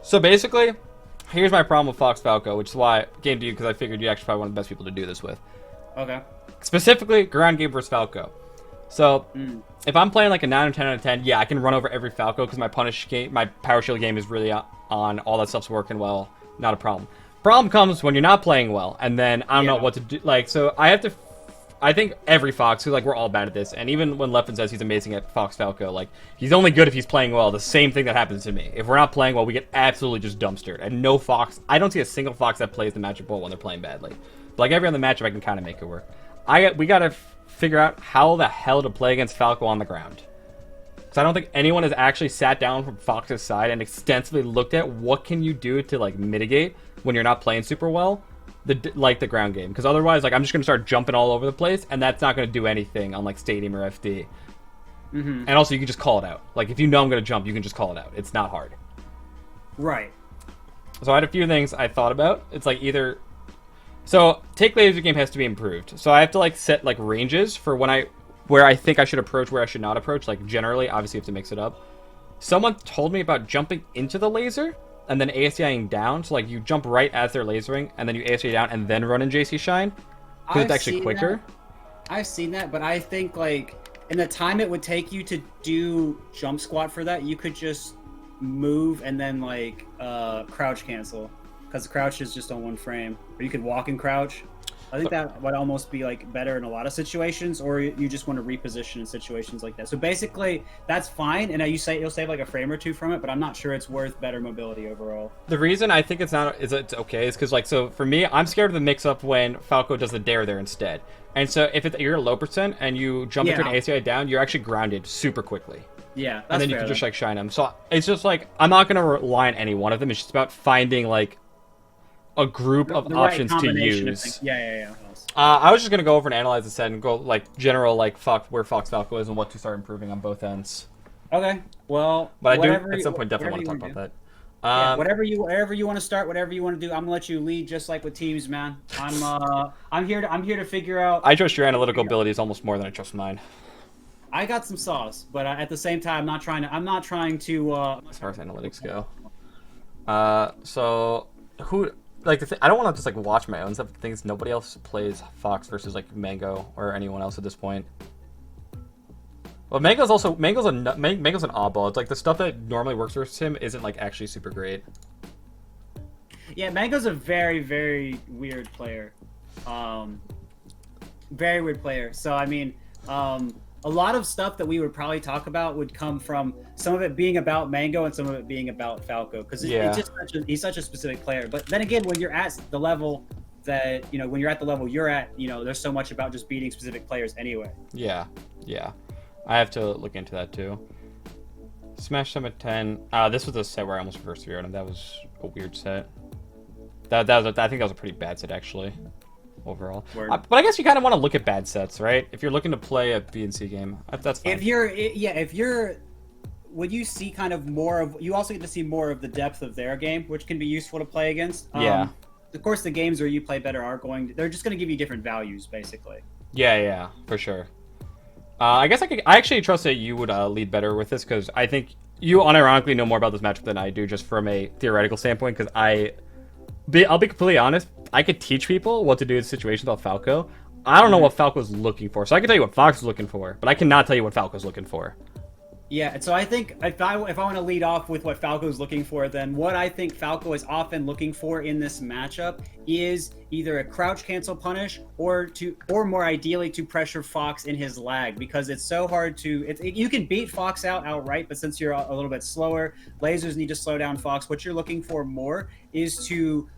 So basically, here's my problem with Fox-Falco, which is why I came to you, because I figured you're actually probably one of the best people to do this with. Okay. Specifically, ground game versus Falco. So, if I'm playing like a 9 or 10 out of 10, yeah, I can run over every Falco because my punish game, my power shield game is really on. All that stuff's working well. Not a problem. Problem comes when you're not playing well, and then I don't know what to do. Like, so I have to. I think every Fox, who like we're all bad at this, and even when Leffen says he's amazing at Fox-Falco, like he's only good if he's playing well. The same thing that happens to me. If we're not playing well, we get absolutely just dumpstered. And no Fox. I don't see a single Fox that plays the matchup well when they're playing badly. But like every other matchup, I can kind of make it work. We gotta figure out how the hell to play against Falco on the ground. Because I don't think anyone has actually sat down from Fox's side and extensively looked at what can you do to like mitigate when you're not playing super well, the ground game. Because otherwise, like I'm just gonna start jumping all over the place, and that's not gonna do anything on like Stadium or FD. And also, you can just call it out. Like if you know I'm gonna jump, you can just call it out. It's not hard. Right. So I had a few things I thought about. It's like either. So, take laser game has to be improved. So I have to like set like ranges for where I think I should approach, where I should not approach. Like generally, obviously you have to mix it up. Someone told me about jumping into the laser and then ASCIing down. So like you jump right as they're lasering and then you ASCI down and then run in JC Shine. Because it's actually quicker. I've seen that, but I think like in the time it would take you to do jump squat for that, you could just move and then like crouch cancel. Because the crouch is just on one frame. Or you could walk and crouch. I think that would almost be like better in a lot of situations, or you just want to reposition in situations like that. So basically, that's fine, and you'll save like a frame or two from it, but I'm not sure it's worth better mobility overall. The reason I think it's okay is because like so for me, I'm scared of the mix-up when Falco does the dare there instead. And so if you're a low percent and you jump into an ACI down, you're actually grounded super quickly. Yeah, that's and then you can just like shine them. So it's just like I'm not gonna rely on any one of them. It's just about finding like a group of options to use. Yeah. I was just gonna go over and analyze the set and go like general like where Fox-Falco is and what to start improving on both ends. Okay. Well, but I do at some point definitely want to talk about that. Whatever you want to start, whatever you want to do, I'm gonna let you lead just like with teams, man. I'm here to figure out. I trust your analytical abilities almost more than I trust mine. I got some sauce, but at the same time, I'm not trying to. As far as analytics go. So who? Like I don't want to just like watch my own stuff. Things nobody else plays Fox versus like Mango or anyone else at this point. Well, Mango's an oddball. It's like the stuff that normally works versus him isn't like actually super great. Yeah, Mango's a very, very weird player. Very weird player. So I mean, a lot of stuff that we would probably talk about would come from some of it being about Mango and some of it being about Falco, because it's just he's such a specific player. But then again, when you're at the level that when you're at the level you're at, there's so much about just beating specific players anyway. Yeah. I have to look into that too. Smash Summit 10. This was a set where I almost reversed 3 on him. That was a weird set. I think that was a pretty bad set actually. Overall, but I guess you kind of want to look at bad sets, right? If you're looking to play a BNC game, that's fine. Would you see kind of more of? You also get to see more of the depth of their game, which can be useful to play against. Yeah. Of course, the games where you play better they're just going to give you different values, basically. Yeah, for sure. I guess I actually trust that you would lead better with this because I think you unironically know more about this matchup than I do, just from a theoretical standpoint. Because I'll be completely honest. I could teach people what to do in situations about Falco. I don't know what Falco's looking for. So I can tell you what Fox is looking for, but I cannot tell you what Falco's looking for. Yeah, and so I think if I want to lead off with what Falco's looking for, then what I think Falco is often looking for in this matchup is either a crouch cancel punish or more ideally to pressure Fox in his lag, because it's so hard you can beat Fox outright, but since you're a little bit slower, lasers need to slow down Fox. What you're looking for more is to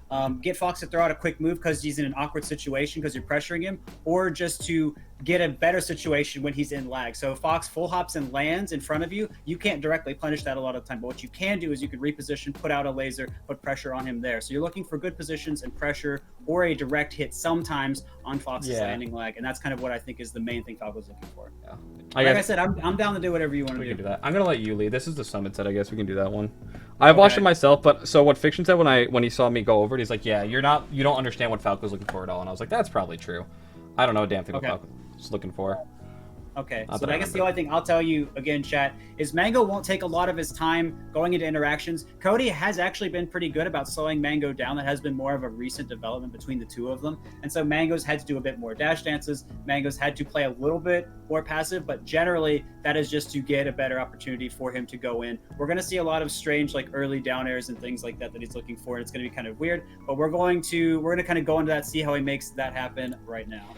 get Fox to throw out a quick move because he's in an awkward situation because you're pressuring him, or just to get a better situation when he's in lag. So if Fox full hops and lands in front of you, you can't directly punish that a lot of the time. But what you can do is you can reposition, put out a laser, put pressure on him there. So you're looking for good positions and pressure or a direct hit sometimes on Fox's landing lag. And that's kind of what I think is the main thing Falco's looking for. Yeah. Like I said, I'm down to do whatever you want to do. We can do that. I'm going to let you lead. This is the summit set, I guess. We can do that one. I've watched it myself, but so what Fiction said when he saw me go over it, he's like, yeah, you don't understand what Falco's looking for at all. And I was like, that's probably true. I don't know a damn thing what Falco's looking for. Okay, Not so that I guess the only thing I'll tell you again, chat, is Mango won't take a lot of his time going into interactions. Cody has actually been pretty good about slowing Mango down. That has been more of a recent development between the two of them. And so Mango's had to do a bit more dash dances. Mango's had to play a little bit more passive, but generally that is just to get a better opportunity for him to go in. We're going to see a lot of strange like early down airs and things like that he's looking for. And it's going to be kind of weird, but we're going to kind of go into that, see how he makes that happen right now.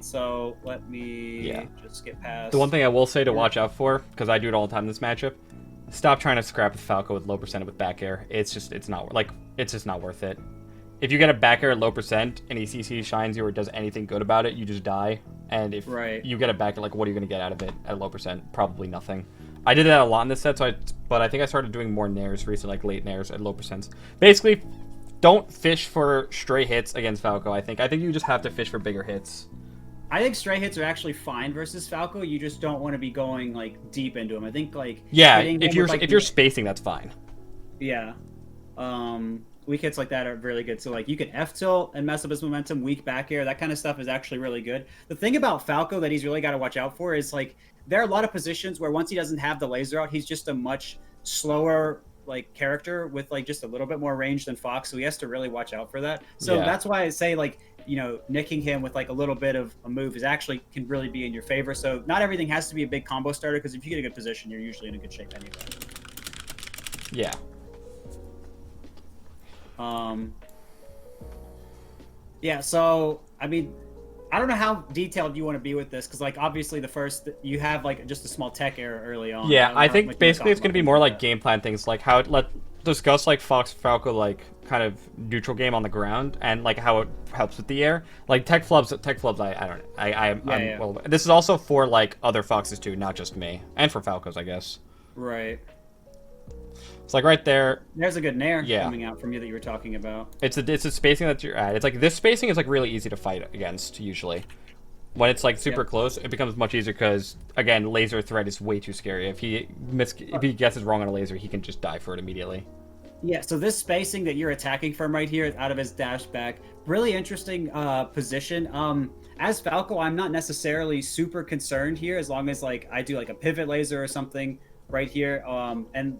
So let me just get past. The one thing I will say to watch out for, because I do it all the time in this matchup, stop trying to scrap with Falco with low percent with back air. It's just not worth it. If you get a back air at low percent and he CC shines you or does anything good about it, you just die. And if you get a back air, like what are you gonna get out of it at low percent? Probably nothing. I did that a lot in this set, but I think I started doing more nairs recently, like late nairs at low percents. Basically, don't fish for stray hits against Falco. I think you just have to fish for bigger hits. I think stray hits are actually fine versus Falco. You just don't want to be going like deep into him. I think like if you're spacing, that's fine. Yeah, weak hits like that are really good. So like you can F tilt and mess up his momentum. Weak back air, that kind of stuff is actually really good. The thing about Falco that he's really got to watch out for is like there are a lot of positions where once he doesn't have the laser out, he's just a much slower like character with like just a little bit more range than Fox. So he has to really watch out for that. So that's why I say like, you know, nicking him with like a little bit of a move is actually can really be in your favor. So not everything has to be a big combo starter, because if you get a good position, you're usually in a good shape anyway. Yeah. Yeah, so I mean, I don't know how detailed you want to be with this, because like obviously the first you have like just a small tech error early on. Yeah, I think basically it's going to be more like game plan things, like how let's discuss like Fox-Falco like kind of neutral game on the ground and like how it helps with the air. Like tech flubs well, this is also for like other Foxes too, not just me, and for Falcos, I guess. Right. It's like right there. There's a good nair coming out from you that you were talking about. It's a spacing that you're at. It's like this spacing is like really easy to fight against usually. When it's like super close, it becomes much easier because again, laser threat is way too scary. If he guesses wrong on a laser, he can just die for it immediately. Yeah, so this spacing that you're attacking from right here out of his dash back, really interesting position. As Falco, I'm not necessarily super concerned here as long as like I do like a pivot laser or something right here. And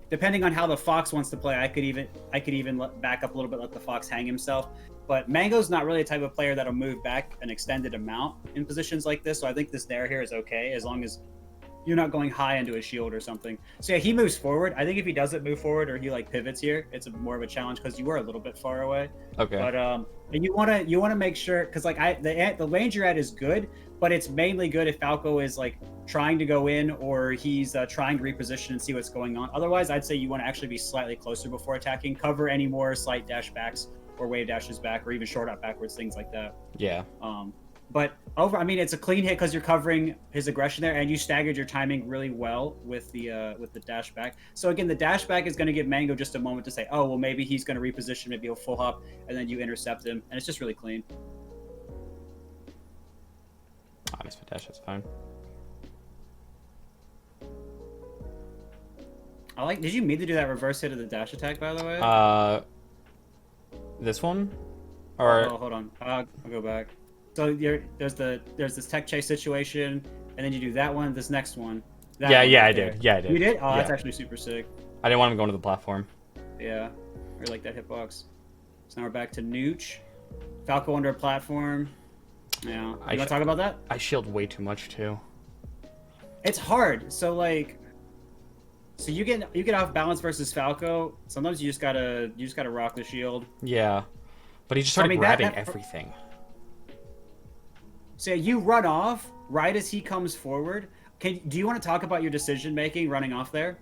depending on how the Fox wants to play, I could even back up a little bit, let the Fox hang himself. But Mango's not really the type of player that'll move back an extended amount in positions like this. So I think this nair here is okay as long as you're not going high into a shield or something. So yeah, he moves forward. I think if he doesn't move forward or he like pivots here, it's more of a challenge because you are a little bit far away. Okay. But and you wanna make sure, because like the range you're at is good, but it's mainly good if Falco is like trying to go in or he's trying to reposition and see what's going on. Otherwise, I'd say you want to actually be slightly closer before attacking. Cover any more slight dash backs or wave dashes back or even short out backwards, things like that. Yeah. But I mean, it's a clean hit because you're covering his aggression there, and you staggered your timing really well with the dash back. So again, the dash back is going to give Mango just a moment to say, oh, well, maybe he's going to reposition, maybe he'll full hop, and then you intercept him, and it's just really clean. I miss the dash, that's fine. Did you mean to do that reverse hit of the dash attack, by the way? This one? Or oh, hold on. I'll go back. So there's this tech chase situation, and then you do that one, this next one. I did. Yeah, I did. You did? Oh, that's actually super sick. I didn't want him going to the platform. Yeah, I like that hitbox. So now we're back to Nooch. Falco under a platform. Yeah. You want to talk about that? I shield way too much too. It's hard. So like, you get off balance versus Falco. Sometimes you just gotta rock the shield. Yeah, but he just started grabbing everything. So you run off right as he comes forward. Do you want to talk about your decision making running off there?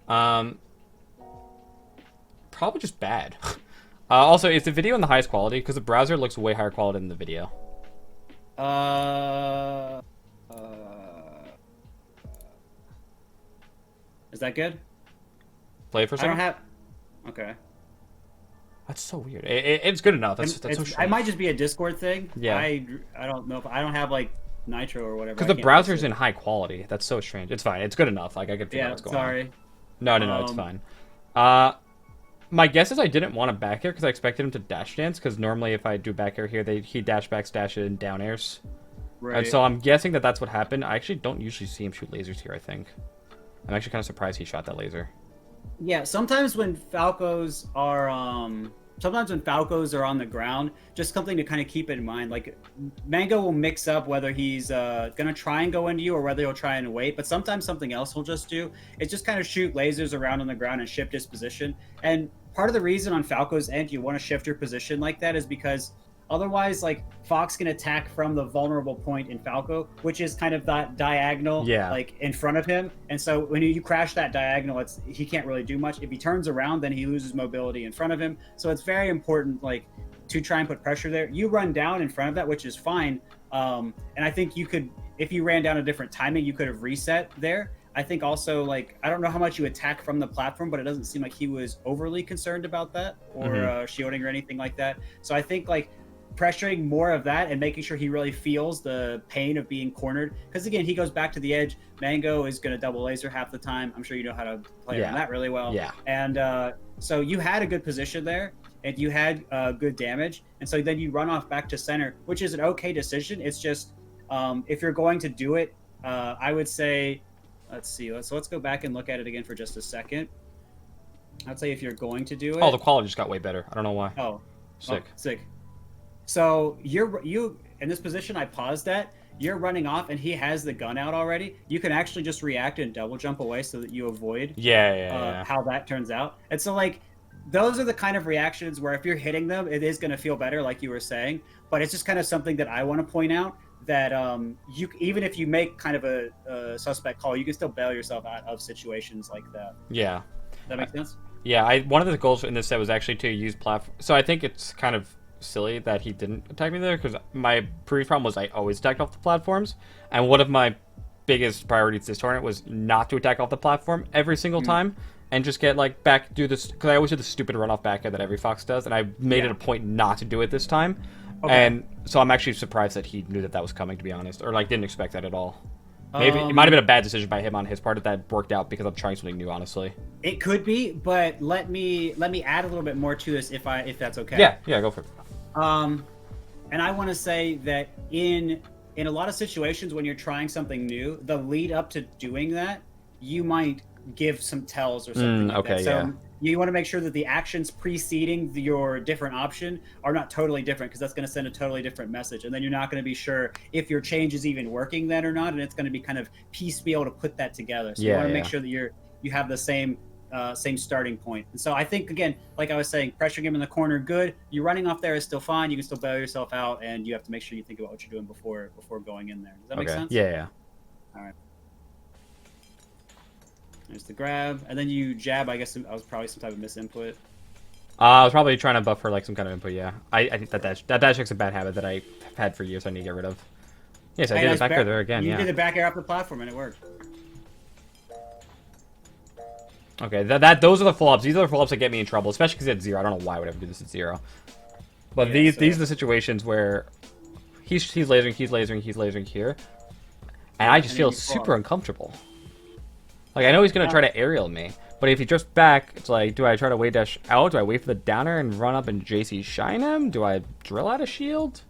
Probably just bad. Also, is the video in the highest quality? Because the browser looks way higher quality than the video. Is that good? Play it for a second? I don't have... Okay. That's so weird. It's good enough. That's so strange. It might just be a Discord thing. Yeah. I don't know if I don't have like Nitro or whatever. Because the browser's in high quality. That's so strange. It's fine. It's good enough. Like I can figure out what's going on. No, it's fine. My guess is I didn't want to back air because I expected him to dash dance. Because normally if I do back air here, he dash backs, dash it, and down airs. Right. so I'm guessing that that's what happened. I actually don't usually see him shoot lasers here, I think. I'm actually kind of surprised he shot that laser. Yeah, sometimes when Falcos are on the ground, just something to kind of keep in mind. Like Mango will mix up whether he's gonna try and go into you or whether he'll try and wait. But sometimes something else he'll just do is just kind of shoot lasers around on the ground and shift his position. And part of the reason on Falco's end you want to shift your position like that is because otherwise, like Fox can attack from the vulnerable point in Falco, which is kind of that diagonal, like in front of him. And so when you crash that diagonal, he can't really do much. If he turns around, then he loses mobility in front of him. So it's very important, like, to try and put pressure there. You run down in front of that, which is fine. And I think you could, if you ran down a different timing, you could have reset there. I think also, like, I don't know how much you attack from the platform, but it doesn't seem like he was overly concerned about that or shielding or anything like that. So I think, like, pressuring more of that and making sure he really feels the pain of being cornered. Because again, he goes back to the edge. Mango is going to double laser half the time. I'm sure you know how to play on that really well. Yeah. And so you had a good position there, and you had good damage. And so then you run off back to center, which is an okay decision. It's just if you're going to do it, I would say, let's see. Let's go back and look at it again for just a second. I'd say if you're going to do it. Oh, the quality just got way better. I don't know why. Sick. Sick. So you in this position I paused at, you're running off and he has the gun out already. You can actually just react and double jump away so that you avoid how that turns out. And so, like, those are the kind of reactions where if you're hitting them, it is going to feel better, like you were saying. But it's just kind of something that I want to point out that you, even if you make kind of a suspect call, you can still bail yourself out of situations like that. Yeah. Does that make sense? Yeah, one of the goals in this set was actually to use platform. So I think it's kind of silly that he didn't attack me there, because my previous problem was I always attacked off the platforms, and one of my biggest priorities this tournament was not to attack off the platform every single time and just get like back, do this, because I always do the stupid run off back air that every Fox does, and I made it a point not to do it this time. And so I'm actually surprised that he knew that that was coming, to be honest, or like didn't expect that at all. Maybe it might have been a bad decision by him on his part that worked out because I'm trying something new, honestly. It could be, but let me add a little bit more to this if that's okay. Yeah, go for it. And I want to say that in a lot of situations when you're trying something new, the lead up to doing that, you might give some tells or something like that. So you want to make sure that the actions preceding your different option are not totally different, because that's going to send a totally different message. And then you're not going to be sure if your change is even working then or not, and it's going to be kind of piecemeal to put that together. So you want to make sure that you have the same starting point. And so I think, again, like I was saying, pressuring him in the corner, good. You running off there is still fine. You can still bail yourself out, and you have to make sure you think about what you're doing before going in there. Does that make sense? Yeah. All right. There's the grab, and then you jab. I guess I was probably some type of misinput. I was probably trying to buffer like some kind of input. Yeah, I think that dash kick's a bad habit that I've had for years. I need to get rid of. Yes, I did it back there again. You did the back air off the platform, and it worked. Okay, those are the flop-ups. These are the flop-ups that get me in trouble, especially because it's 0. I don't know why I would ever do this at 0. But these are the situations where he's lasering here, and I just feel super uncomfortable. Like, I know he's gonna try to aerial me, but if he drifts back, it's like, do I try to wave dash out? Do I wait for the downer and run up and JC shine him? Do I drill out a shield?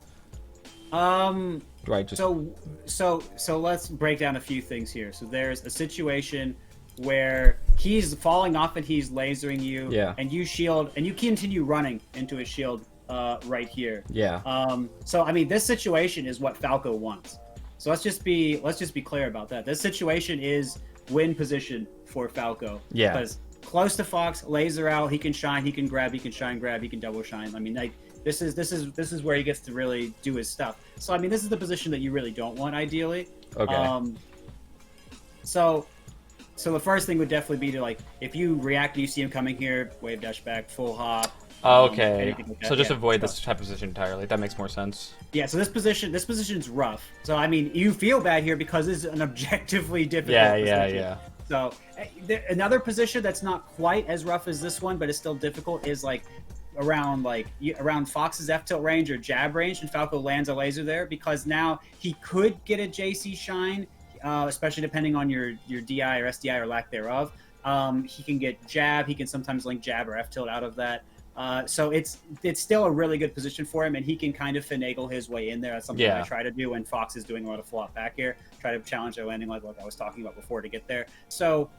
Do I just... So let's break down a few things here. So there's a situation where he's falling off and he's lasering you, and you shield, and you continue running into his shield right here. So I mean, this situation is what Falco wants. So let's just be clear about that. This situation is win position for Falco. Because close to Fox, laser out, he can shine, he can grab, he can shine, grab, he can double shine. I mean, like, this is where he gets to really do his stuff. So I mean, this is the position that you really don't want, ideally. So the first thing would definitely be to, like, if you react and you see him coming here, wave dash back, full hop. Okay. Like so just avoid this type of position entirely. That makes more sense. Yeah, so this position's rough. So I mean, you feel bad here because it's an objectively difficult position. So another position that's not quite as rough as this one, but it's still difficult, is like around Fox's F tilt range or jab range, and Falco lands a laser there, because now he could get a JC shine, especially depending on your DI or SDI or lack thereof. He can get jab. He can sometimes link jab or F tilt out of that. So it's still a really good position for him, and he can kind of finagle his way in there. That's something that I try to do when Fox is doing a lot of flop back here. Try to challenge their landing like I was talking about before to get there. So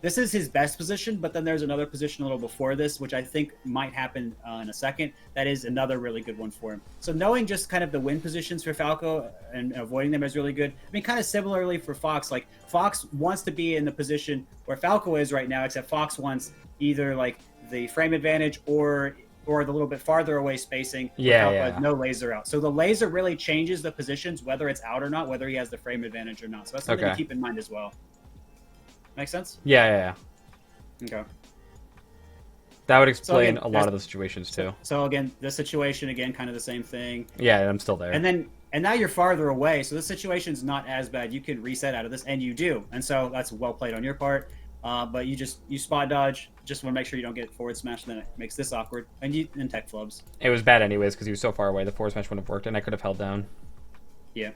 this is his best position, but then there's another position a little before this, which I think might happen in a second. That is another really good one for him. So knowing just kind of the win positions for Falco and avoiding them is really good. I mean, kind of similarly for Fox, like Fox wants to be in the position where Falco is right now, except Fox wants either like the frame advantage or the little bit farther away spacing. Falco has no laser out. So the laser really changes the positions, whether it's out or not, whether he has the frame advantage or not. So that's something to keep in mind as well. Make sense? Yeah. Okay. That would explain a lot of the situations too. So again, the situation again, kind of the same thing. Yeah, I'm still there. And now you're farther away, so the situation's not as bad. You can reset out of this, and you do. And so that's well played on your part. But you spot dodge. Just want to make sure you don't get forward smash, and then it makes this awkward. And tech flubs. It was bad anyways because he was so far away. The forward smash wouldn't have worked, and I could have held down. Yeah.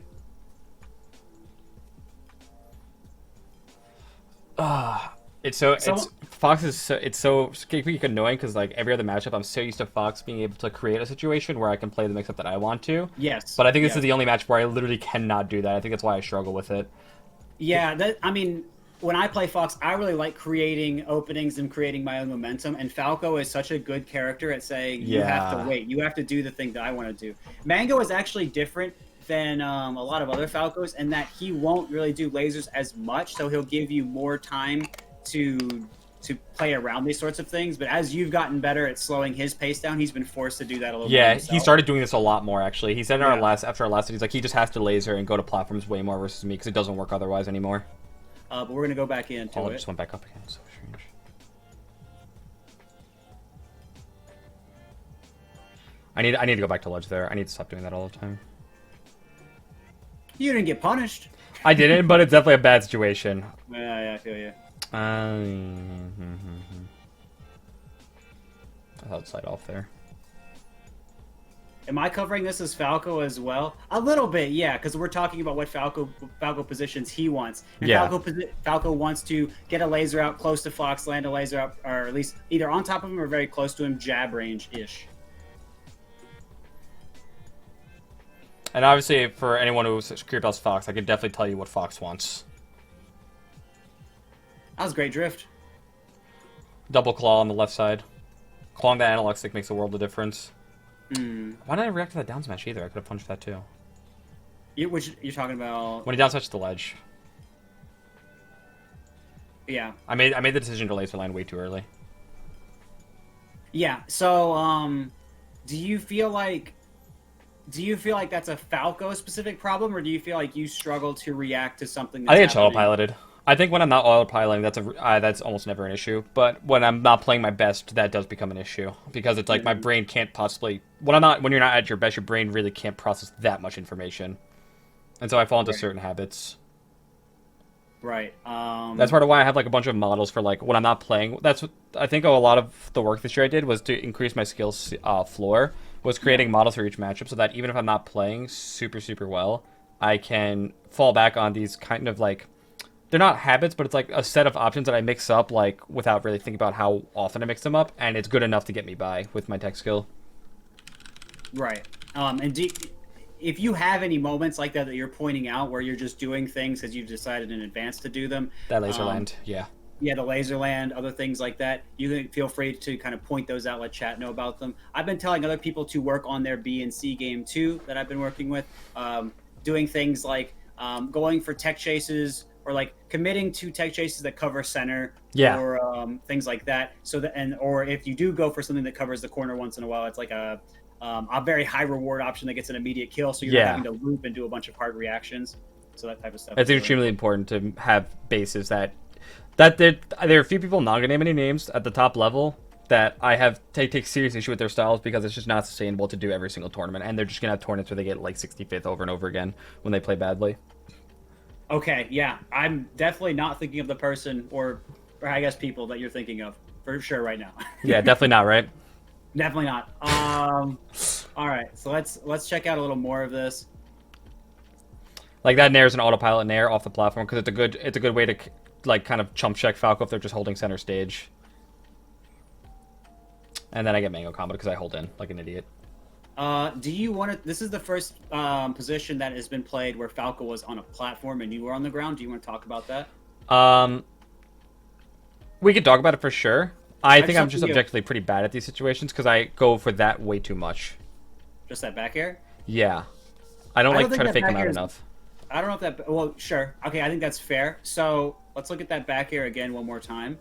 Fox is so annoying because like every other matchup I'm so used to Fox being able to create a situation where I can play the mix-up that I want to. Yes. But I think this is the only match where I literally cannot do that. I think that's why I struggle with it. Yeah, when I play Fox, I really like creating openings and creating my own momentum, and Falco is such a good character at saying you have to wait, you have to do the thing that I want to do. Mango is actually different than a lot of other Falcos in that he won't really do lasers as much, so he'll give you more time to play around these sorts of things. But as you've gotten better at slowing his pace down, he's been forced to do that a little bit. Yeah, he started doing this a lot more actually. He said in after our last, he's like he just has to laser and go to platforms way more versus me because it doesn't work otherwise anymore. But we're gonna go back into it. Just went back up again. So strange. I need to go back to ledge there. I need to stop doing that all the time. You didn't get punished. I didn't, but it's definitely a bad situation. Yeah, I feel you. I thought slide off there. Am I covering this as Falco as well? A little bit, yeah, because we're talking about what Falco positions he wants. And Falco wants to get a laser out close to Fox, land a laser out, or at least either on top of him or very close to him, jab range-ish. And obviously, for anyone who's curious about Fox, I can definitely tell you what Fox wants. That was great drift. Double claw on the left side. Clawing the analog stick makes a world of difference. Why did I react to that down smash either? I could have punched that too. Which you're talking about? When he down smashed the ledge. Yeah. I made the decision to laser line way too early. Yeah. So, do you feel like that's a Falco specific problem, or do you feel like you struggle to react to something that's I think it's autopiloted. I think when I'm not autopiloting, that's almost never an issue. But when I'm not playing my best, that does become an issue because it's like my brain can't possibly. When you're not at your best, your brain really can't process that much information, and so I fall into certain habits. Right. That's part of why I have like a bunch of models for like when I'm not playing. That's what I think a lot of the work this year I did was to increase my skills floor. Was creating models for each matchup so that even if I'm not playing super well, I can fall back on these kind of like. They're not habits, but it's like a set of options that I mix up like without really thinking about how often I mix them up, and it's good enough to get me by with my tech skill. Right. And if you have any moments like that you're pointing out where you're just doing things because you've decided in advance to do them. That laser land, yeah. Yeah, the laser land, other things like that. You can feel free to kind of point those out, let chat know about them. I've been telling other people to work on their B and C game too that I've been working with. Doing things like going for tech chases, or like committing to tech chases that cover center, or things like that. So that, or if you do go for something that covers the corner once in a while, it's like a very high reward option that gets an immediate kill. So you're not having to loop and do a bunch of hard reactions. So that type of stuff. It's extremely important to have bases that there are a few people, not gonna name any names, at the top level that I have take serious issue with their styles because it's just not sustainable to do every single tournament, and they're just gonna have tournaments where they get like 65th over and over again when they play badly. Okay, yeah, I'm definitely not thinking of the person, or I guess people that you're thinking of for sure right now. Yeah, definitely not, right? Definitely not. All right, so let's check out a little more of this. Like that nair is an autopilot nair off the platform because it's a good way to like kind of chump check Falco if they're just holding center stage. And then I get Mango combo because I hold in like an idiot. Do you want to? This is the first position that has been played where Falco was on a platform and you were on the ground. Do you want to talk about that? We could talk about it for sure. I think I'm just you. objectively pretty bad at these situations because I go for that way too much. Just that back air? Yeah. I don't try to fake them out enough. I don't know if that... Well, sure. Okay, I think that's fair. So let's look at that back air again one more time.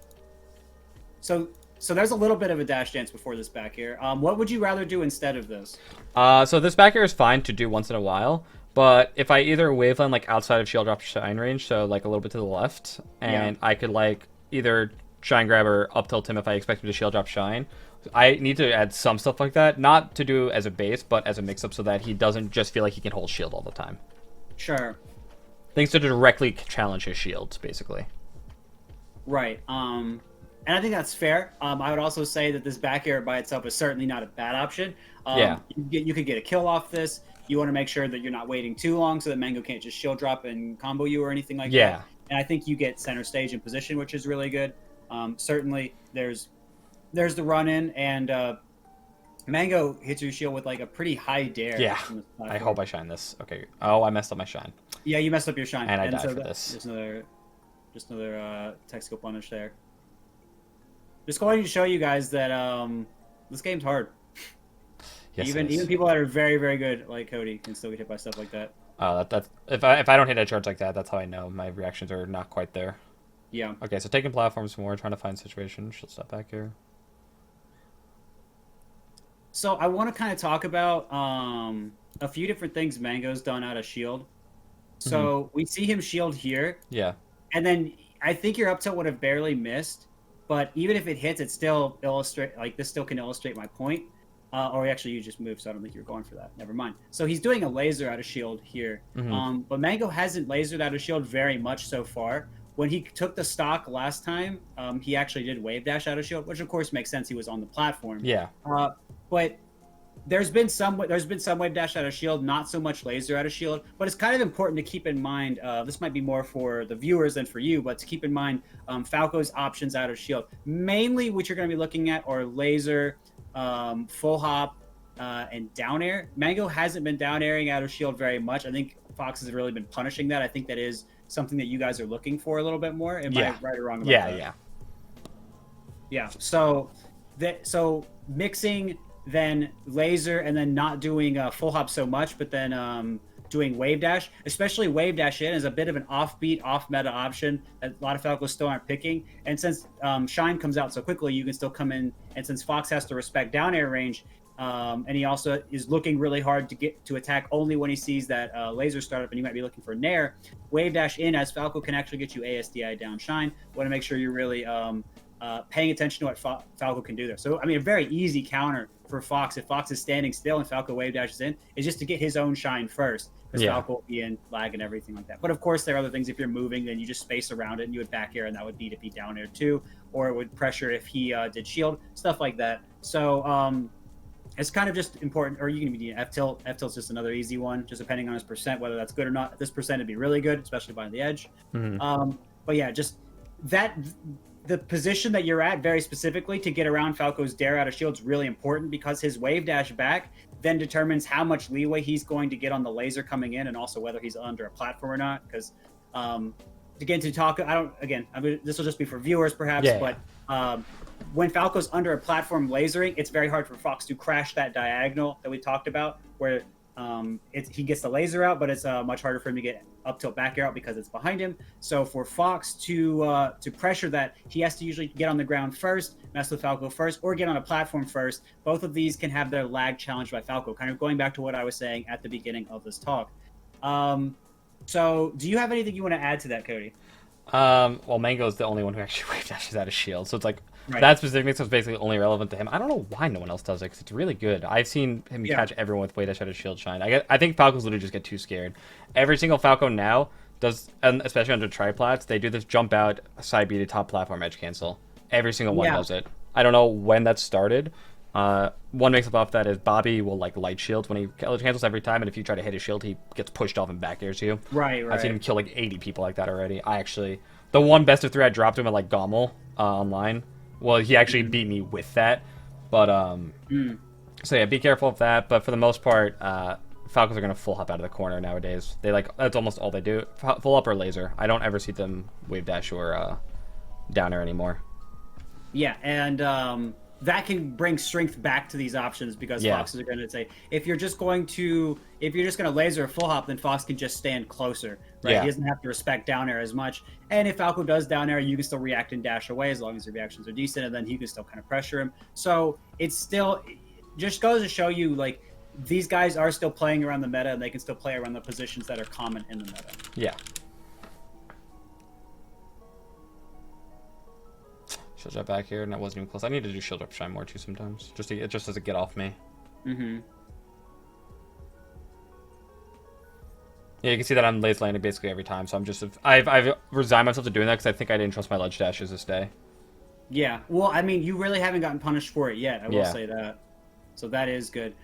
So there's a little bit of a dash dance before this back air. What would you rather do instead of this? So this back air is fine to do once in a while, but if I either waveland like outside of shield drop shine range, so like a little bit to the left, and I could like either shine grab or up tilt him if I expect him to shield drop shine, I need to add some stuff like that, not to do as a base, but as a mix-up so that he doesn't just feel like he can hold shield all the time. Sure. Things to directly challenge his shields, basically. Right. And I think that's fair. I would also say that this back air by itself is certainly not a bad option. Yeah. You could get a kill off this. You want to make sure that you're not waiting too long so that Mango can't just shield drop and combo you or anything like that. And I think you get center stage in position, which is really good. Certainly, there's the run-in, and Mango hits your shield with like a pretty high dare. Yeah, I hope I shine this. Okay. Oh, I messed up my shine. Yeah, you messed up your shine. And I died for this. Just another technical punish there. Just going to show you guys that this game's hard. Yes, even people that are very, very good, like Cody, can still get hit by stuff like that. Oh, that's if I don't hit a charge like that, that's how I know my reactions are not quite there. Yeah. Okay, so taking platforms more, trying to find situation. She'll step back here. So I want to kind of talk about a few different things Mango's done out of shield. So we see him shield here. Yeah. And then I think your up tilt would have barely missed, but even if it hits, it still this still can illustrate my point. Or actually, you just moved, so I don't think you were going for that. Never mind. So he's doing a laser out of shield here. But Mango hasn't lasered out of shield very much so far. When he took the stock last time, he actually did wave dash out of shield, which of course makes sense. He was on the platform. Yeah. But there's been some wave dash out of shield, not so much laser out of shield. But it's kind of important to keep in mind. This might be more for the viewers than for you, but to keep in mind Falco's options out of shield. Mainly, what you're going to be looking at are laser, full hop, and down air. Mango hasn't been down airing out of shield very much. I think Fox has really been punishing that. I think that is something that you guys are looking for a little bit more. Am I right or wrong about that? Yeah. So mixing then laser and then not doing full hop so much, but then doing wave dash, especially wave dash in, is a bit of an offbeat, off meta option that a lot of Falcos still aren't picking. And since Shine comes out so quickly, you can still come in. And since Fox has to respect down air range, and he also is looking really hard to get to attack only when he sees that laser startup, and you might be looking for Nair. Wave dash in, as Falco can actually get you ASDI down Shine. Want to make sure you're really paying attention to what Falco can do there. So, I mean, a very easy counter for Fox, if Fox is standing still and Falco wave dashes in, is just to get his own Shine first, because Falco will be in lag and everything like that. But of course, there are other things. If you're moving, then you just space around it, and you would back air, and that would be to be down air too, or it would pressure if he did shield, stuff like that. So, it's kind of just important, or you can be F tilt. F tilt's just another easy one, just depending on his percent, whether that's good or not. At this percent, it'd be really good, especially by the edge. But yeah, just that the position that you're at very specifically to get around Falco's dare out of shield is really important, because his wave dash back then determines how much leeway he's going to get on the laser coming in, and also whether he's under a platform or not. Because again, this will just be for viewers perhaps, but when Falco's under a platform lasering, it's very hard for Fox to crash that diagonal that we talked about, where he gets the laser out, but it's much harder for him to get up tilt back air out because it's behind him. So for Fox to pressure that, he has to usually get on the ground first, mess with Falco first, or get on a platform first. Both of these can have their lag challenged by Falco, kind of going back to what I was saying at the beginning of this talk. So do you have anything you want to add to that, Cody? Well, Mango is the only one who actually wave dashes out of shield, so it's like that specific mix is basically only relevant to him. I don't know why no one else does it, because it's really good. I've seen him catch everyone with wave dash out of shield shine. I think Falcons literally just get too scared. Every single Falco now does, and especially under triplats, they do this jump out side B to top platform edge cancel. Every single one does it. I don't know when that started. One mix up off that is Bobby will like light shield when he cancels every time, and if you try to hit his shield, he gets pushed off and back airs you. Right. I've seen him kill like 80 people like that already. The one best of 3 I dropped him at like Gommel online. Well, he actually beat me with that. But so yeah, be careful of that. But for the most part, Falcons are gonna full hop out of the corner nowadays. They that's almost all they do. Full up or laser. I don't ever see them wave dash or downer anymore. Yeah, and that can bring strength back to these options because Foxes are going to say if you're just going to laser a full hop, then Fox can just stand closer. Right? Yeah. He doesn't have to respect down air as much. And if Falco does down air, you can still react and dash away as long as the reactions are decent, and then he can still kind of pressure him. So it just goes to show you like these guys are still playing around the meta, and they can still play around the positions that are common in the meta. Yeah. Shield drop back here, and that wasn't even close. I need to do shield drop shine more too sometimes, just as a get off me. Mm-hmm. Yeah, you can see that I'm laser landing basically every time, so I'm just I've resigned myself to doing that because I think I didn't trust my ledge dashes this day. Yeah, well, I mean, you really haven't gotten punished for it yet. I will say that, so that is good.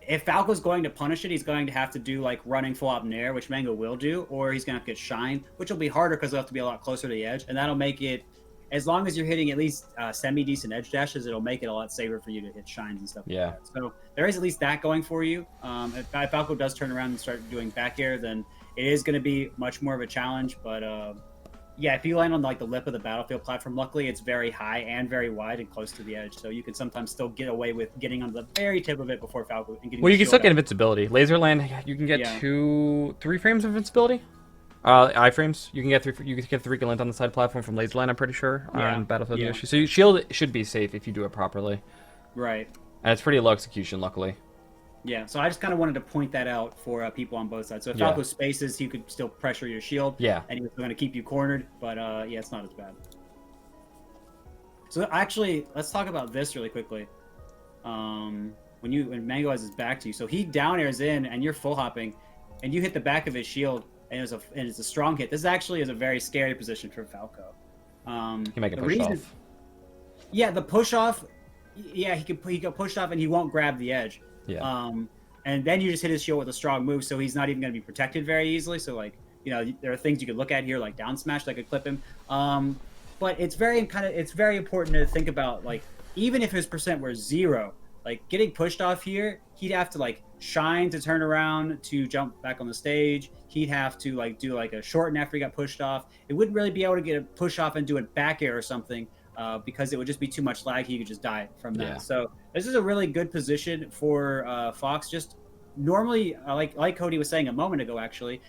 If Falco's going to punish it, he's going to have to do like running full up nair, which Mango will do, or he's going to have to get shine, which will be harder because he'll have to be a lot closer to the edge, and that'll make it. As long as you're hitting at least semi-decent edge dashes, it'll make it a lot safer for you to hit shines and stuff like that. So there is at least that going for you. If Falco does turn around and start doing back air, then it is going to be much more of a challenge. But yeah, if you land on like the lip of the battlefield platform, luckily it's very high and very wide and close to the edge. So you can sometimes still get away with getting on the very tip of it before Falco. And getting well, you can still get invincibility. Laser land, you can get 3 frames of invincibility. Iframes, you can get 3 glint on the side platform from Laserland, I'm pretty sure, on Battlefield Yoshi. So shield should be safe if you do it properly. Right. And it's pretty low execution, luckily. Yeah, so I just kind of wanted to point that out for people on both sides. So if Falco spaces, he could still pressure your shield. Yeah. And he was going to keep you cornered, but yeah, it's not as bad. So actually, let's talk about this really quickly. When Mango has his back to you, so he down airs in, and you're full hopping, and you hit the back of his shield. And it's a strong hit. This actually is a very scary position for Falco. He might get pushed off. Yeah, the push off. Yeah, he can push off and he won't grab the edge. Yeah. And then you just hit his shield with a strong move, so he's not even going to be protected very easily. So like, there are things you could look at here, like down smash that could clip him. But it's very important to think about, like, even if his percent were 0, like getting pushed off here, he'd have to like shine to turn around to jump back on the stage. He'd have to like do like a shorten after he got pushed off. It wouldn't really be able to get a push off and do a back air or something because it would just be too much lag. He could just die from that. Yeah. So this is a really good position for Fox. Just normally, like Cody was saying a moment ago, actually,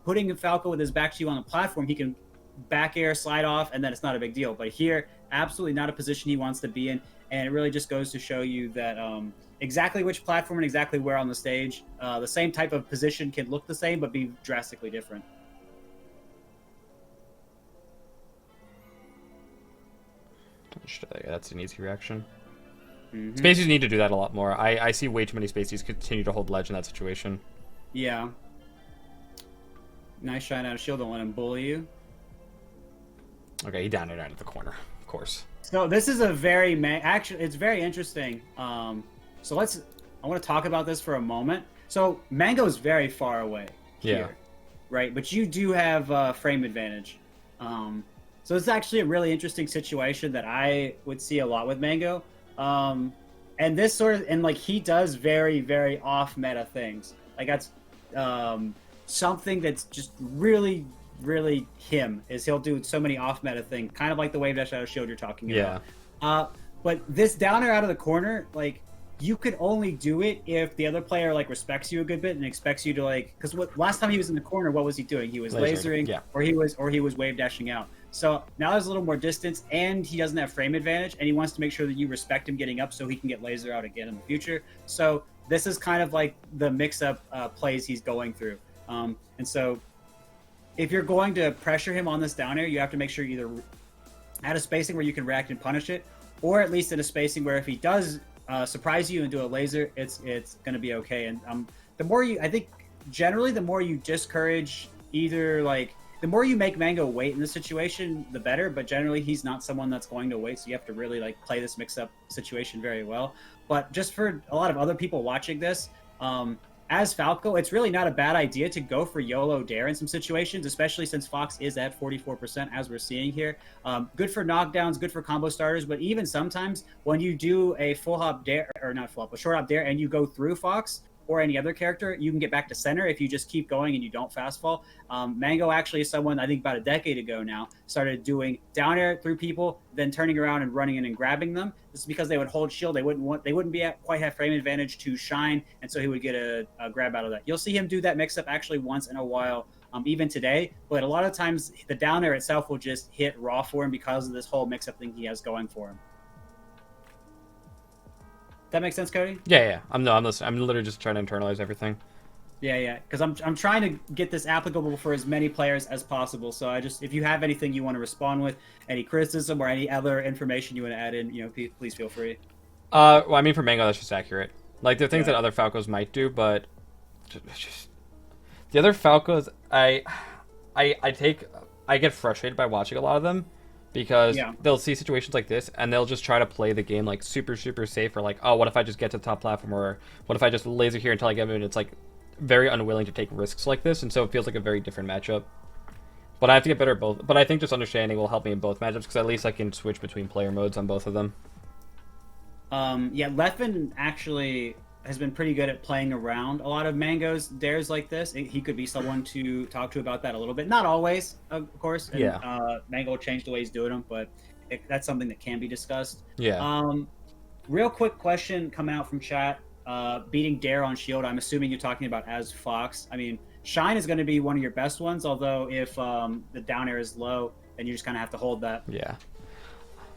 putting Falco with his back to you on the platform, he can back air, slide off, and then it's not a big deal. But here, absolutely not a position he wants to be in. And it really just goes to show you that exactly which platform and exactly where on the stage, the same type of position can look the same but be drastically different. That's an easy reaction. Mm-hmm. Spacies need to do that a lot more. I see way too many Spacies continue to hold ledge in that situation. Yeah. Nice shine out of shield. Don't let him bully you. Okay, he down it out of the corner, of course. So this is a actually, it's very interesting. So I want to talk about this for a moment. So Mango's very far away here, right? But you do have frame advantage. So it's actually a really interesting situation that I would see a lot with Mango. And this like he does very, very off meta things. Like that's something that's just really, really him, is he'll do so many off meta things, kind of like the wave dash out of shield you're talking about. But this down air out of the corner, like, you could only do it if the other player like respects you a good bit and expects you to like, because last time he was in the corner, what was he doing? He was lasering, or he was wave dashing out. So now there's a little more distance, and he doesn't have frame advantage, and he wants to make sure that you respect him getting up so he can get laser out again in the future. So this is kind of like the mix-up plays he's going through. And so if you're going to pressure him on this down air, you have to make sure you're either at a spacing where you can react and punish it, or at least in a spacing where if he does surprise you and do a laser, it's going to be okay. And the more I think generally the more you discourage the more you make Mango wait in this situation, the better. But generally, he's not someone that's going to wait, so you have to really like play this mix-up situation very well. But just for a lot of other people watching this, as Falco, it's really not a bad idea to go for YOLO Dare in some situations, especially since Fox is at 44%, as we're seeing here. Good for knockdowns, good for combo starters, but even sometimes when you do a full hop dare, or not full hop, a short hop dare, and you go through Fox or any other character, you can get back to center if you just keep going and you don't fast fall. Mango actually is someone, I think about a decade ago now, started doing down air through people, then turning around and running in and grabbing them. This is because they would hold shield. They wouldn't be at quite have frame advantage to shine, and so he would get a grab out of that. You'll see him do that mix up actually once in a while, even today. But a lot of times the down air itself will just hit raw for him because of this whole mix up thing he has going for him. That makes sense, Cody? Yeah. I'm listening. I'm literally just trying to internalize everything. Yeah. Because I'm trying to get this applicable for as many players as possible. So if you have anything you want to respond with, any criticism or any other information you want to add in, please feel free. Well, I mean, for Mango, that's just accurate. Like, there are things that other Falcos might do, but just the other Falcos, I get frustrated by watching a lot of them. Because they'll see situations like this, and they'll just try to play the game, like, super, super safe, or like, oh, what if I just get to the top platform, or what if I just laser here until I get it, and it's, like, very unwilling to take risks like this, and so it feels like a very different matchup. But I have to get better at both, but I think just understanding will help me in both matchups, because at least I can switch between player modes on both of them. Leffen actually has been pretty good at playing around a lot of Mango's dares like this. He could be someone to talk to about that a little bit. Not always, of course. And, Mango will change the way he's doing them, but that's something that can be discussed. Yeah. Real quick question coming out from chat. Beating dare on shield, I'm assuming you're talking about as Fox. I mean, shine is going to be one of your best ones, although if the down air is low, then you just kind of have to hold that. Yeah.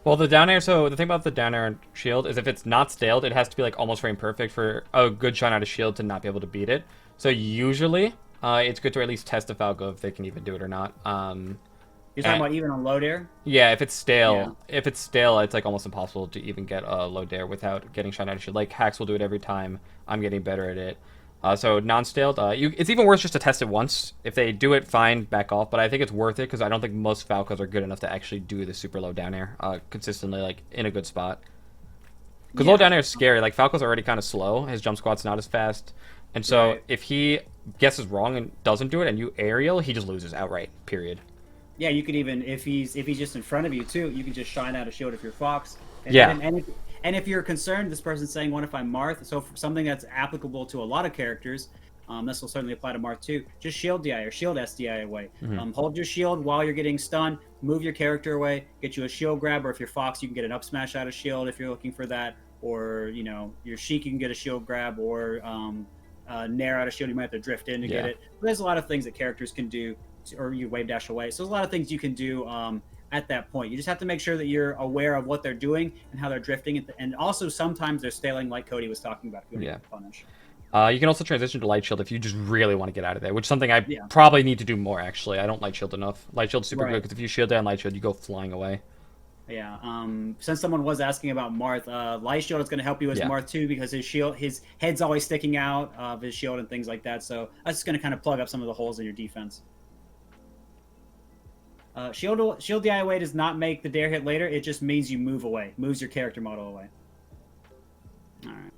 Well, the down air, so the thing about the down air shield is if it's not staled, it has to be like almost frame perfect for a good shine out of shield to not be able to beat it. So usually, it's good to at least test the Falco if they can even do it or not. You're talking about even on low dare? Yeah, if it's stale, it's like almost impossible to even get a low dare without getting shine out of shield. Like Hacks will do it every time. I'm getting better at it. So non-staled, it's even worse just to test it once. If they do it, fine, back off. But I think it's worth it because I don't think most Falcos are good enough to actually do the super low down air consistently, like in a good spot. Because low down air is scary. Like Falco's already kind of slow. His jump squat's not as fast, and so if he guesses wrong and doesn't do it, and you aerial, he just loses outright. Period. Yeah, you could even if he's just in front of you too, you can just shine out a shield if you're Fox. And if you're concerned, this person's saying, what if I'm Marth? So for something that's applicable to a lot of characters, this will certainly apply to Marth too, just shield DI or shield SDI away. Hold your shield while you're getting stunned, move your character away, get you a shield grab, or if you're Fox, you can get an up smash out of shield if you're looking for that, or, your Sheik, you can get a shield grab, or Nair out of shield, you might have to drift in to get it. But there's a lot of things that characters can do, or you wave dash away. So there's a lot of things you can do at that point. You just have to make sure that you're aware of what they're doing and how they're drifting, and also sometimes they're staling, like Cody was talking about. If you want to punish. You can also transition to light shield if you just really want to get out of there, which is something I probably need to do more. Actually, I don't light shield enough. Light shield's super good because if you shield down light shield, you go flying away. Yeah. Since someone was asking about Marth, light shield is going to help you as Marth too, because his head's always sticking out of his shield and things like that. So that's just going to kind of plug up some of the holes in your defense. Shield DI away does not make the dare hit later. It just means you move away. Moves your character model away. Alright.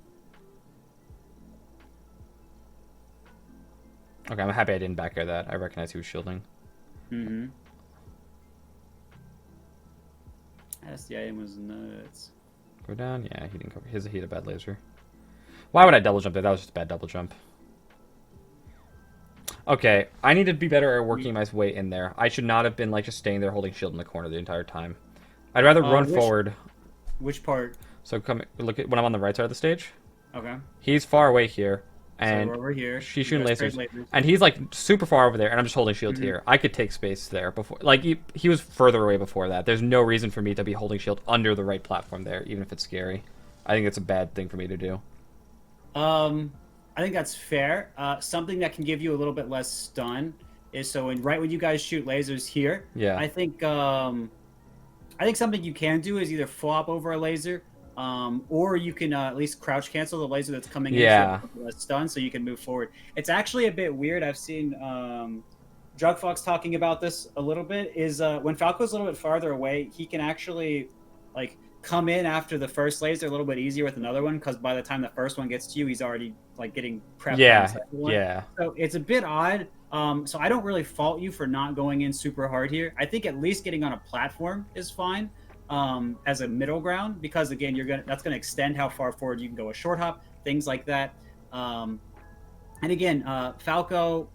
Okay, I'm happy I didn't back air that. I recognize he was shielding. SDI was nuts. Go down? Yeah, he didn't cover. He had a bad laser. Why would I double jump there? That was just a bad double jump. Okay, I need to be better at working my way in there. I should not have been like just staying there holding shield in the corner the entire time. I'd rather run forward. Which part? So come look at when I'm on the right side of the stage. Okay. He's far away here, and so over here. She's shooting lasers, and he's like super far over there, and I'm just holding shield here. I could take space there before. Like he was further away before that. There's no reason for me to be holding shield under the right platform there, even if it's scary. I think it's a bad thing for me to do. I think that's fair. Something that can give you a little bit less stun is so right when you guys shoot lasers here. Yeah. I think something you can do is either flop over a laser, or you can at least crouch cancel the laser that's coming in. So less stun, so you can move forward. It's actually a bit weird. I've seen Drug Fox talking about this a little bit. Is when Falco's a little bit farther away, he can actually like come in after the first laser a little bit easier with another one, because by the time the first one gets to you, he's already like getting prepped on the second one. Yeah. So it's a bit odd. So I don't really fault you for not going in super hard here. I think at least getting on a platform is fine as a middle ground, because again, that's gonna extend how far forward you can go a short hop, things like that. And again, Falco,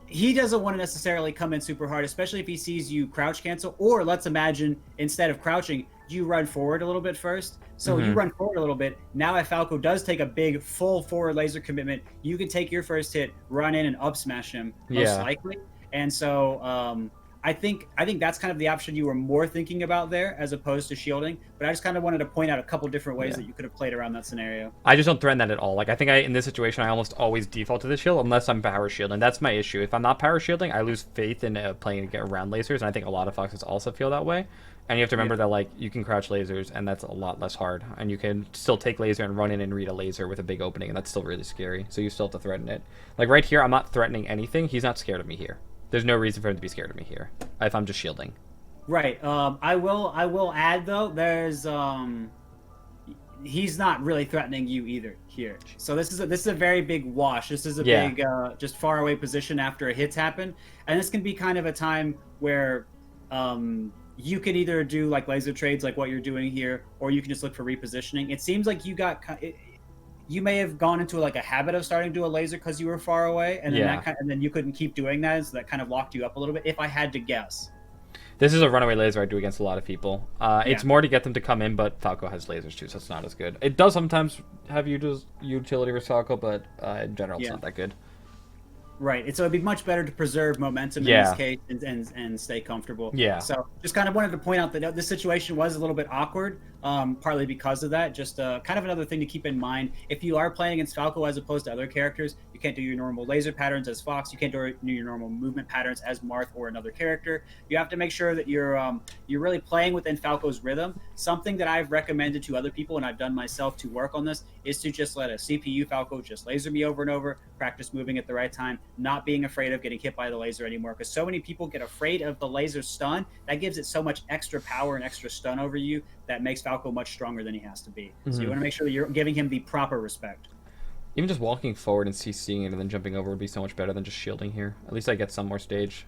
he doesn't want to necessarily come in super hard, especially if he sees you crouch cancel. Or let's imagine instead of crouching, you run forward a little bit first. So you run forward a little bit. Now if Falco does take a big full forward laser commitment, you can take your first hit, run in and up smash him most likely. And so I think that's kind of the option you were more thinking about there, as opposed to shielding. But I just kind of wanted to point out a couple different ways that you could have played around that scenario. I just don't threaten that at all. Like, I think in this situation, I almost always default to the shield unless I'm power shielding. That's my issue. If I'm not power shielding, I lose faith in playing to get around lasers, and I think a lot of Foxes also feel that way. And you have to remember that, like, you can crouch lasers, and that's a lot less hard. And you can still take laser and run in and read a laser with a big opening, and that's still really scary. So you still have to threaten it. Like, right here, I'm not threatening anything. He's not scared of me here. There's no reason for him to be scared of me here if I'm just shielding. Right. I will add though. There's he's not really threatening you either here. So this is a very big wash. This is a big just far away position after a hit's happen, and this can be kind of a time where you can either do like laser trades like what you're doing here, or you can just look for repositioning. It seems like you may have gone into like a habit of starting to do a laser because you were far away, and then and then you couldn't keep doing that, so that kind of locked you up a little bit, if I had to guess. This is a runaway laser I do against a lot of people. It's more to get them to come in, but Falco has lasers too, so it's not as good. It does sometimes have utility with Falco, but in general, it's not that good. Right. So it'd be much better to preserve momentum in this case and stay comfortable. Yeah. So just kind of wanted to point out that this situation was a little bit awkward, partly because of that. Just kind of another thing to keep in mind. If you are playing against Falco as opposed to other characters, you can't do your normal laser patterns as Fox. You can't do your normal movement patterns as Marth or another character. You have to make sure that you're really playing within Falco's rhythm. Something that I've recommended to other people, and I've done myself to work on this, is to just let a CPU Falco just laser me over and over, practice moving at the right time, not being afraid of getting hit by the laser anymore, because so many people get afraid of the laser stun. That gives it so much extra power and extra stun over you that makes Falco much stronger than he has to be. So you want to make sure that you're giving him the proper respect. Even just walking forward and CCing it and then jumping over would be so much better than just shielding here. At least I get some more stage.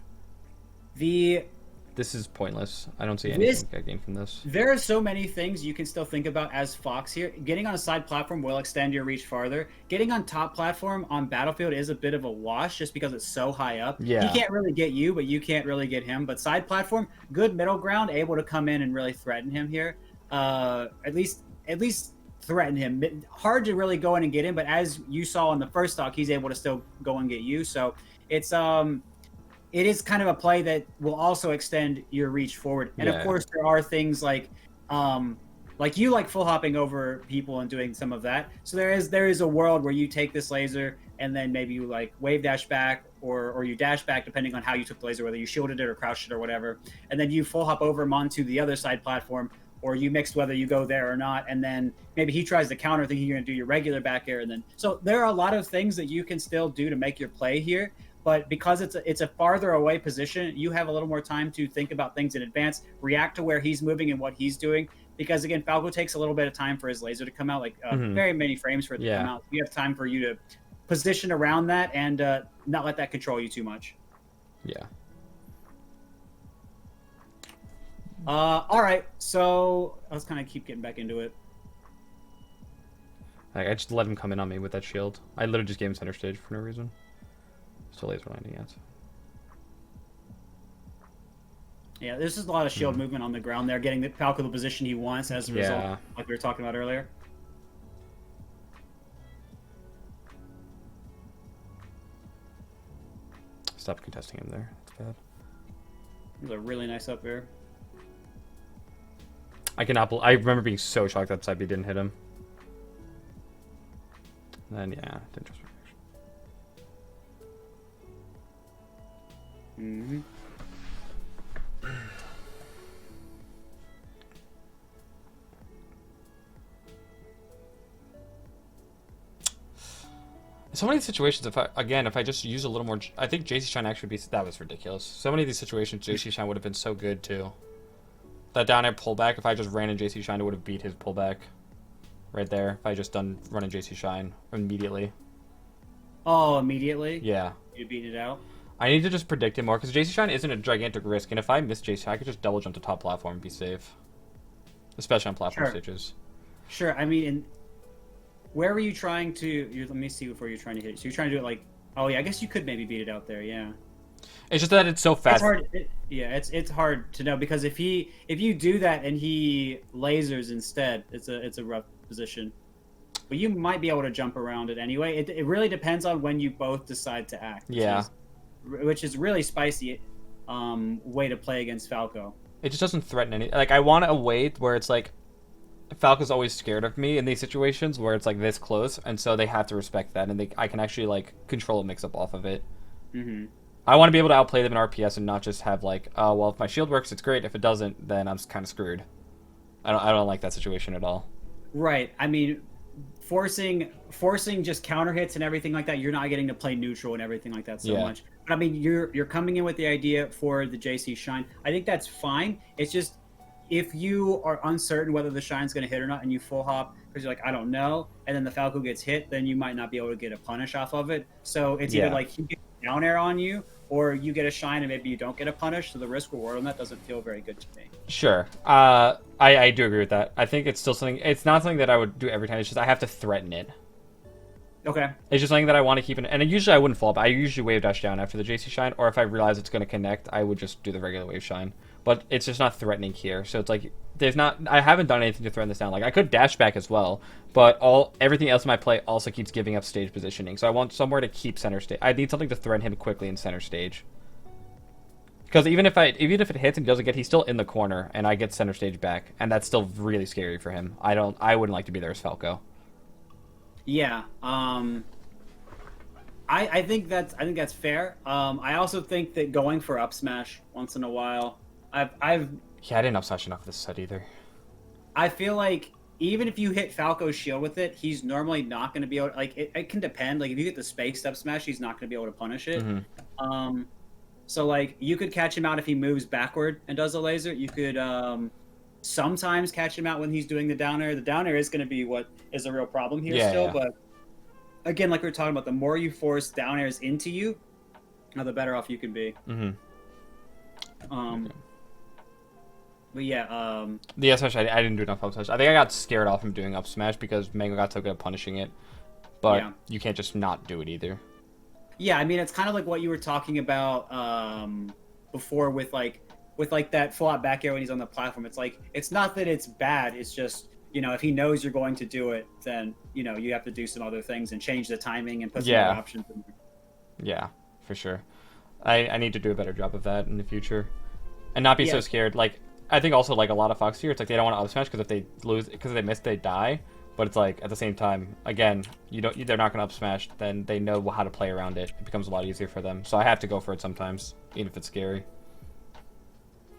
This is pointless. I don't see anything I gain from this. There are so many things you can still think about as Fox here. Getting on a side platform will extend your reach farther. Getting on top platform on Battlefield is a bit of a wash just because it's so high up. Yeah. He can't really get you, but you can't really get him. But side platform, good middle ground, able to come in and really threaten him here. At least threaten him. Hard to really go in and get him, but as you saw in the first stock, he's able to still go and get you. So it is kind of a play that will also extend your reach forward. And of course, there are things like you like full hopping over people and doing some of that. So there is a world where you take this laser and then maybe you like wave dash back or you dash back, depending on how you took the laser, whether you shielded it or crouched it or whatever. And then you full hop over him onto the other side platform, or you mixed whether you go there or not. And then maybe he tries to counter, thinking you're going to do your regular back air. And then, so there are a lot of things that you can still do to make your play here. But because it's a farther away position, you have a little more time to think about things in advance, react to where he's moving and what he's doing. Because again, Falco takes a little bit of time for his laser to come out, like very many frames for it to come out. You have time for you to position around that and not let that control you too much. Yeah. All right, so let's kind of keep getting back into it. I just let him come in on me with that shield. I literally just gave him center stage for no reason. Still laser landing yet. Yeah, there's just a lot of shield movement on the ground there, getting the Falco the position he wants as a result, like we were talking about earlier. Stop contesting him there. That's bad. It was a really nice up air. I remember being so shocked that side B didn't hit him. And then didn't trust reaction. So many situations, if I just use a little more, I think JC Shine actually would be, that was ridiculous. So many of these situations, JC Shine would have been so good too. that down air pullback, if I just ran in JC Shine, it would have beat his pullback right there. If I just done running JC Shine immediately. Oh, immediately? Yeah. You beat it out? I need to just predict it more, because JC Shine isn't a gigantic risk, and if I miss JC, I could just double jump to top platform and be safe. Especially on platform stages. Sure, I mean, where were you trying to... let me see before you're trying to hit it. So you're trying to do it like... Oh, yeah, I guess you could maybe beat it out there, yeah. It's just that it's so fast. It's hard. It's hard to know, because if you do that and he lasers instead, it's a rough position. But you might be able to jump around it anyway. It really depends on when you both decide to act. Yeah. Which is really spicy way to play against Falco. It just doesn't threaten any... Like, I want a way where it's like... Falco's always scared of me in these situations where it's like this close, and so they have to respect that, and I can actually like control a mix-up off of it. Mm-hmm. I want to be able to outplay them in RPS and not just have like, oh, well, if my shield works, it's great. If it doesn't, then I'm kind of screwed. I don't like that situation at all. Right. I mean, forcing just counter hits and everything like that, you're not getting to play neutral and everything like that so much. But I mean, you're coming in with the idea for the JC Shine. I think that's fine. It's just if you are uncertain whether the Shine's going to hit or not, and you full hop because you're like, I don't know, and then the Falco gets hit, then you might not be able to get a punish off of it. So it's either like he gets down air on you, or you get a Shine and maybe you don't get a punish. So the risk reward on that doesn't feel very good to me. Sure. I do agree with that. I think it's still something. It's not something that I would do every time. It's just I have to threaten it. Okay. It's just something that I want to keep in. And usually I wouldn't fall, but I usually wave dash down after the JC Shine, or if I realize it's going to connect, I would just do the regular wave shine. But it's just not threatening here. So it's like I haven't done anything to threaten this down. Like I could dash back as well, but everything else in my play also keeps giving up stage positioning. So I want somewhere to keep center stage. I need something to threaten him quickly in center stage. Because even if it hits and he doesn't get, he's still in the corner, and I get center stage back, and that's still really scary for him. I wouldn't like to be there as Falco. Yeah. I think that's fair. I also think that going for up smash once in a while, Yeah, I didn't up smash enough this set either. I feel like even if you hit Falco's shield with it, he's normally not going to be able to, like, it can depend. Like, if you get the spaced up smash, he's not going to be able to punish it. Mm-hmm. So, like, you could catch him out if he moves backward and does a laser. You could sometimes catch him out when he's doing the down air. The down air is going to be what is a real problem here still. But, again, like we were talking about, the more you force down airs into you, the better off you can be. Mm-hmm. But yeah, the up smash, I didn't do enough up smash. I think I got scared off him doing up smash because Mango got so good at punishing it. But you can't just not do it either. Yeah, I mean, it's kind of like what you were talking about before with that full out back air when he's on the platform. It's like, it's not that it's bad. It's just, if he knows you're going to do it, then, you have to do some other things and change the timing and put some other options in there. Yeah, for sure. I need to do a better job of that in the future. And not be so scared. Like, I think also, like, a lot of Fox here, it's like they don't want to up smash because if they lose, because if they miss, they die. But it's like, at the same time, again, they're not going to up smash, then they know how to play around it. It becomes a lot easier for them. So I have to go for it sometimes, even if it's scary.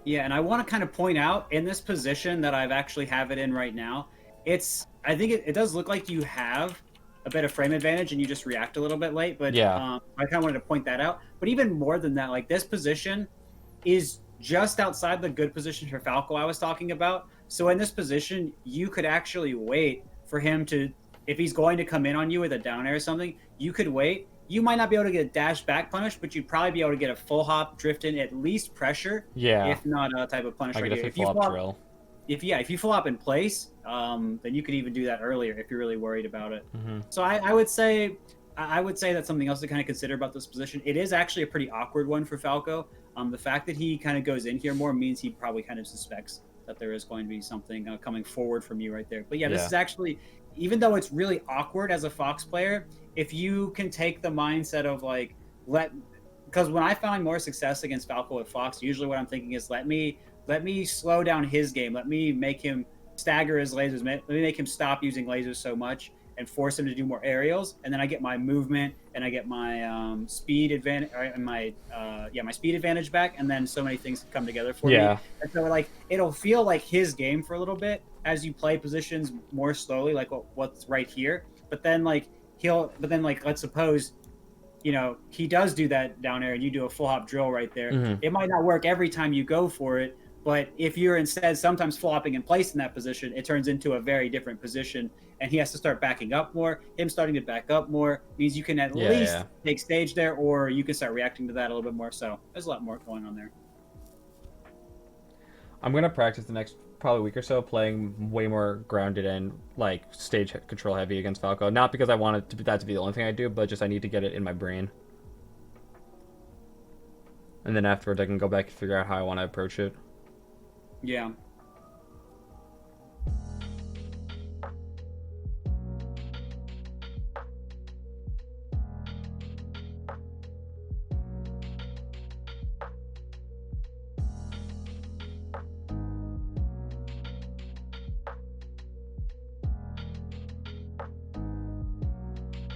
Yeah, and I want to kind of point out, in this position that I've actually have it in right now, I think it does look like you have a bit of frame advantage and you just react a little bit late, but I kind of wanted to point that out. But even more than that, like, this position is just outside the good position for Falco I was talking about. So in this position, you could actually wait for him to, if he's going to come in on you with a down air or something, you could wait. You might not be able to get a dash back punish, but you'd probably be able to get a full hop, drift in, at least pressure. Yeah. If not a type of punish right here. If you full up drill. If you full up in place, then you could even do that earlier if you're really worried about it. Mm-hmm. So I would say that's something else to kind of consider about this position. It is actually a pretty awkward one for Falco. The fact that he kind of goes in here more means he probably kind of suspects that there is going to be something coming forward from you right there. But this is actually, even though it's really awkward as a Fox player, if you can take the mindset of like, because when I find more success against Falco with Fox, usually what I'm thinking is let me slow down his game. Let me make him stagger his lasers. Let me make him stop using lasers so much and force him to do more aerials. And then I get my movement and I get my speed advantage, my speed advantage back. And then so many things come together for me. And so like, it'll feel like his game for a little bit as you play positions more slowly, like what's right here. But then let's suppose, he does do that down air and you do a full hop drill right there. Mm-hmm. It might not work every time you go for it, But if you're instead sometimes flopping and placed in that position, it turns into a very different position, and he has to start backing up more. Him starting to back up more means you can at least take stage there, or you can start reacting to that a little bit more. So there's a lot more going on there. I'm gonna practice the next probably week or so playing way more grounded and like stage control heavy against Falco. Not because I want it to be, that to be the only thing I do, but just I need to get it in my brain. And then afterwards, I can go back and figure out how I want to approach it. Yeah.